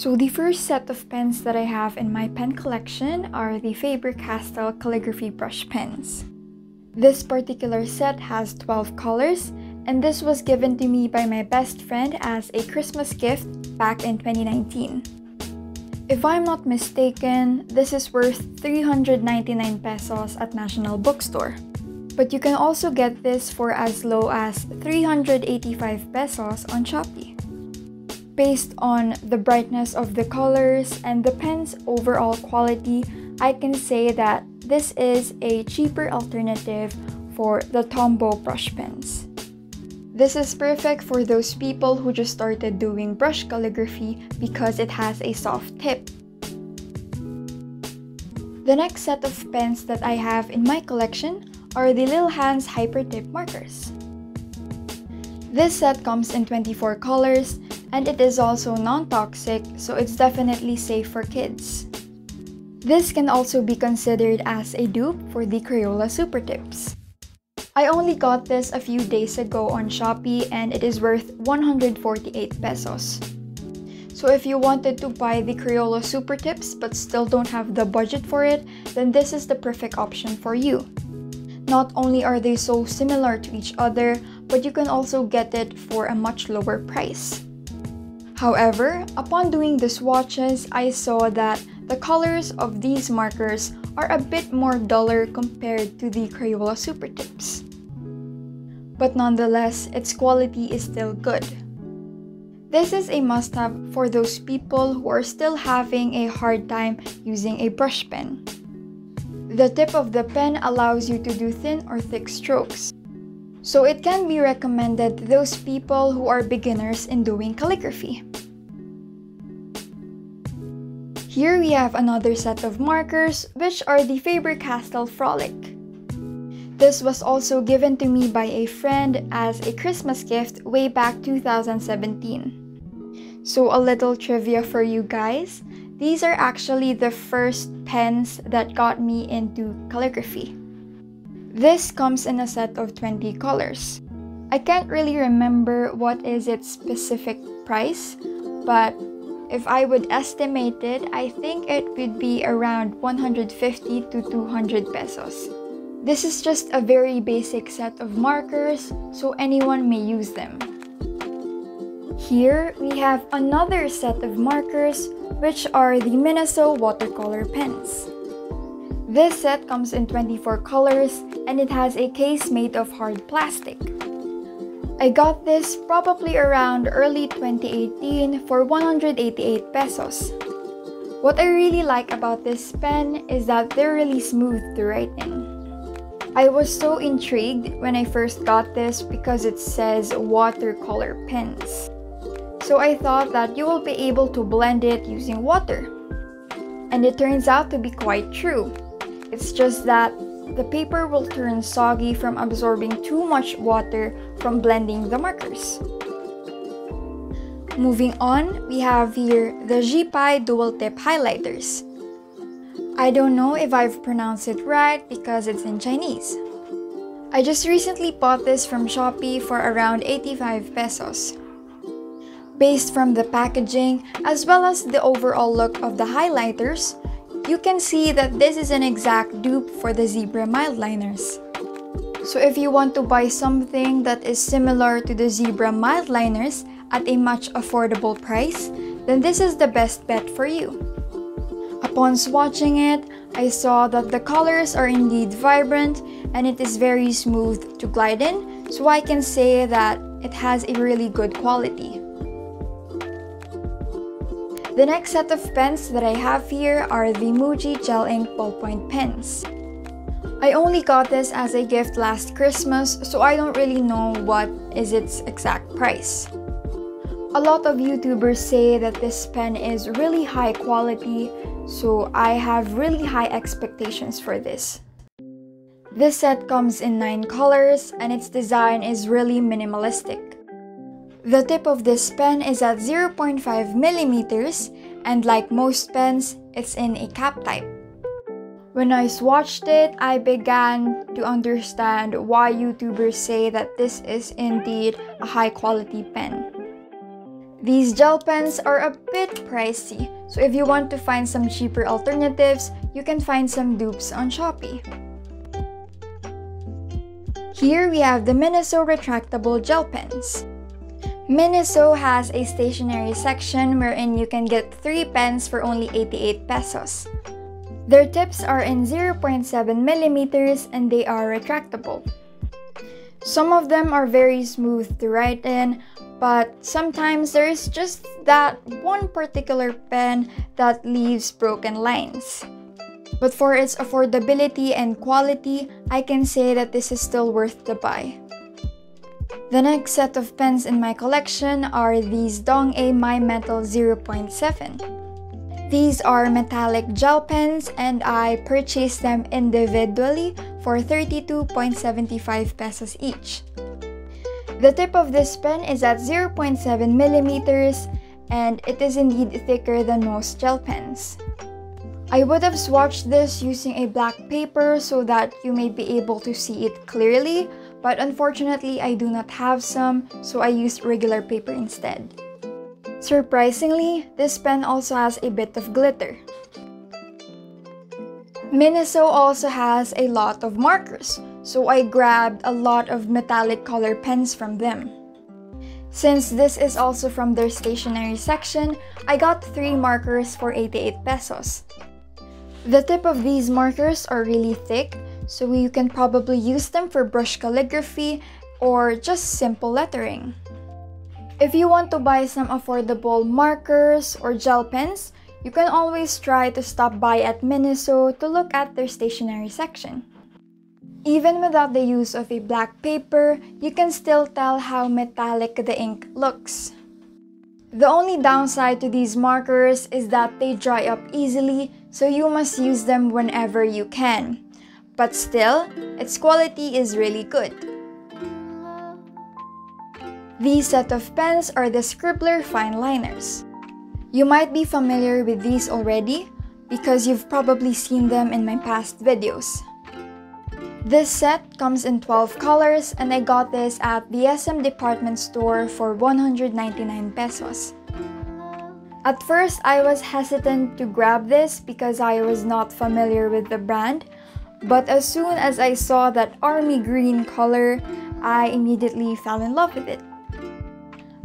So the first set of pens that I have in my pen collection are the Faber-Castell calligraphy brush pens. This particular set has 12 colors, and this was given to me by my best friend as a Christmas gift back in 2019. If I'm not mistaken, this is worth 399 pesos at National Bookstore. But you can also get this for as low as 385 pesos on Shopee. Based on the brightness of the colors and the pen's overall quality, I can say that this is a cheaper alternative for the Tombow brush pens. This is perfect for those people who just started doing brush calligraphy because it has a soft tip. The next set of pens that I have in my collection are the Lil Hands Hyper Tip markers. This set comes in 24 colors, and it is also non-toxic, so it's definitely safe for kids. This can also be considered as a dupe for the Crayola Super Tips. I only got this a few days ago on Shopee and it is worth 148 pesos. So if you wanted to buy the Crayola Super Tips but still don't have the budget for it, then this is the perfect option for you. Not only are they so similar to each other, but you can also get it for a much lower price. However, upon doing the swatches, I saw that the colors of these markers are a bit more duller compared to the Crayola Super Tips. But nonetheless, its quality is still good. This is a must-have for those people who are still having a hard time using a brush pen. The tip of the pen allows you to do thin or thick strokes. So it can be recommended to those people who are beginners in doing calligraphy. Here we have another set of markers, which are the Faber-Castell Frolic. This was also given to me by a friend as a Christmas gift way back 2017. So a little trivia for you guys. These are actually the first pens that got me into calligraphy. This comes in a set of 20 colors. I can't really remember what is its specific price, but if I would estimate it, I think it would be around 150 to 200 pesos. This is just a very basic set of markers, so anyone may use them. Here we have another set of markers, which are the Minaso watercolor pens. This set comes in 24 colors and it has a case made of hard plastic. I got this probably around early 2018 for 188 pesos. What I really like about this pen is that they're really smooth to write in. I was so intrigued when I first got this because it says watercolor pens. So I thought that you will be able to blend it using water. And it turns out to be quite true. It's just that the paper will turn soggy from absorbing too much water from blending the markers. Moving on, we have here the Jipai dual tip highlighters. I don't know if I've pronounced it right because it's in Chinese. I just recently bought this from Shopee for around 85 pesos. Based from the packaging as well as the overall look of the highlighters, you can see that this is an exact dupe for the Zebra mild liners. So if you want to buy something that is similar to the Zebra mild liners at a much affordable price, then this is the best bet for you. Upon swatching it, I saw that the colors are indeed vibrant and it is very smooth to glide in, so I can say that it has a really good quality. The next set of pens that I have here are the Muji Gel Ink Ballpoint pens. I only got this as a gift last Christmas, so I don't really know what is its exact price. A lot of YouTubers say that this pen is really high quality, so I have really high expectations for this. This set comes in 9 colors and its design is really minimalistic. The tip of this pen is at 0.5 millimeters, and like most pens, it's in a cap type. When I swatched it, I began to understand why YouTubers say that this is indeed a high quality pen. These gel pens are a bit pricey, so if you want to find some cheaper alternatives, you can find some dupes on Shopee. Here we have the Miniso retractable gel pens. Miniso has a stationery section wherein you can get 3 pens for only 88 pesos. Their tips are in 0.7 millimeters and they are retractable. Some of them are very smooth to write in, but sometimes there is just that one particular pen that leaves broken lines. But for its affordability and quality, I can say that this is still worth the buy. The next set of pens in my collection are these aime Metal 0.7. These are metallic gel pens and I purchased them individually for 32.75 pesos each. The tip of this pen is at 0.7 millimeters and it is indeed thicker than most gel pens. I would have swatched this using a black paper so that you may be able to see it clearly, but unfortunately I do not have some, so I used regular paper instead. Surprisingly, this pen also has a bit of glitter. Miniso also has a lot of markers, so I grabbed a lot of metallic color pens from them. Since this is also from their stationery section, I got 3 markers for 88 pesos. The tip of these markers are really thick, so you can probably use them for brush calligraphy or just simple lettering. If you want to buy some affordable markers or gel pens, you can always try to stop by at Miniso to look at their stationery section. Even without the use of a black paper, you can still tell how metallic the ink looks. The only downside to these markers is that they dry up easily, so you must use them whenever you can. But still, its quality is really good. These set of pens are the Scribbler Fine Liners. You might be familiar with these already because you've probably seen them in my past videos. This set comes in 12 colors and I got this at the SM department store for 199 pesos. At first, I was hesitant to grab this because I was not familiar with the brand, but as soon as I saw that army green color, I immediately fell in love with it.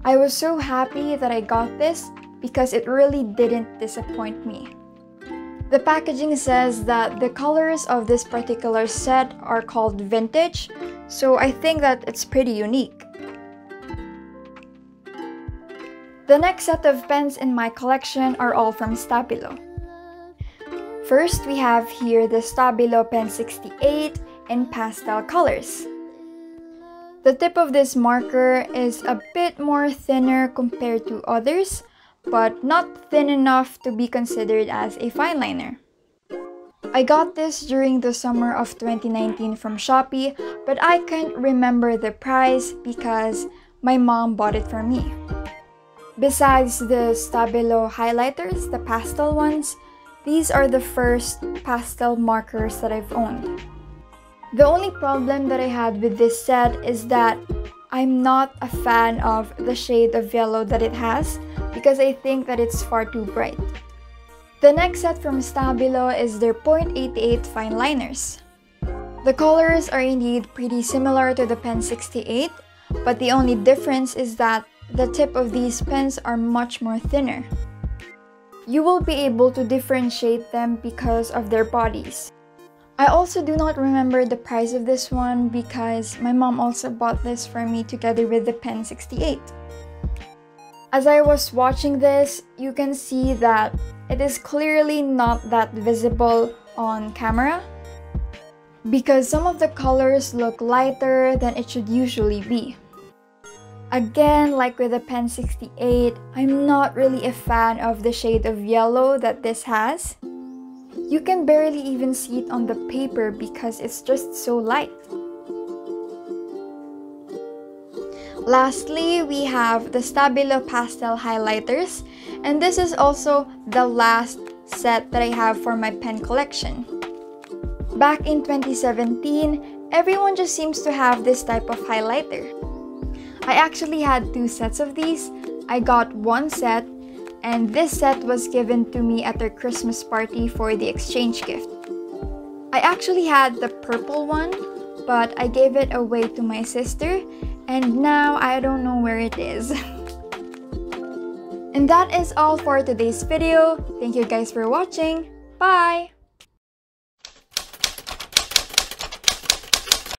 I was so happy that I got this because it really didn't disappoint me. The packaging says that the colors of this particular set are called vintage, so I think that it's pretty unique. The next set of pens in my collection are all from Stabilo. First, we have here the Stabilo Pen 68 in pastel colors. The tip of this marker is a bit more thinner compared to others, but not thin enough to be considered as a fine liner. I got this during the summer of 2019 from Shopee, but I can't remember the price because my mom bought it for me. Besides the Stabilo highlighters, the pastel ones, these are the first pastel markers that I've owned. The only problem that I had with this set is that I'm not a fan of the shade of yellow that it has because I think that it's far too bright. The next set from Stabilo is their .88 fine liners. The colors are indeed pretty similar to the Pen 68, but the only difference is that the tip of these pens are much more thinner. You will be able to differentiate them because of their bodies. I also do not remember the price of this one because my mom also bought this for me together with the Pen 68. As I was watching this, you can see that it is clearly not that visible on camera because some of the colors look lighter than it should usually be. Again, like with the Pen 68, I'm not really a fan of the shade of yellow that this has. You can barely even see it on the paper because it's just so light. Lastly, we have the Stabilo Pastel Highlighters, and this is also the last set that I have for my pen collection. Back in 2017, everyone just seems to have this type of highlighter. I actually had 2 sets of these, I got one set, and this set was given to me at their Christmas party for the exchange gift. I actually had the purple one, but I gave it away to my sister, and now I don't know where it is. And that is all for today's video. Thank you guys for watching. Bye!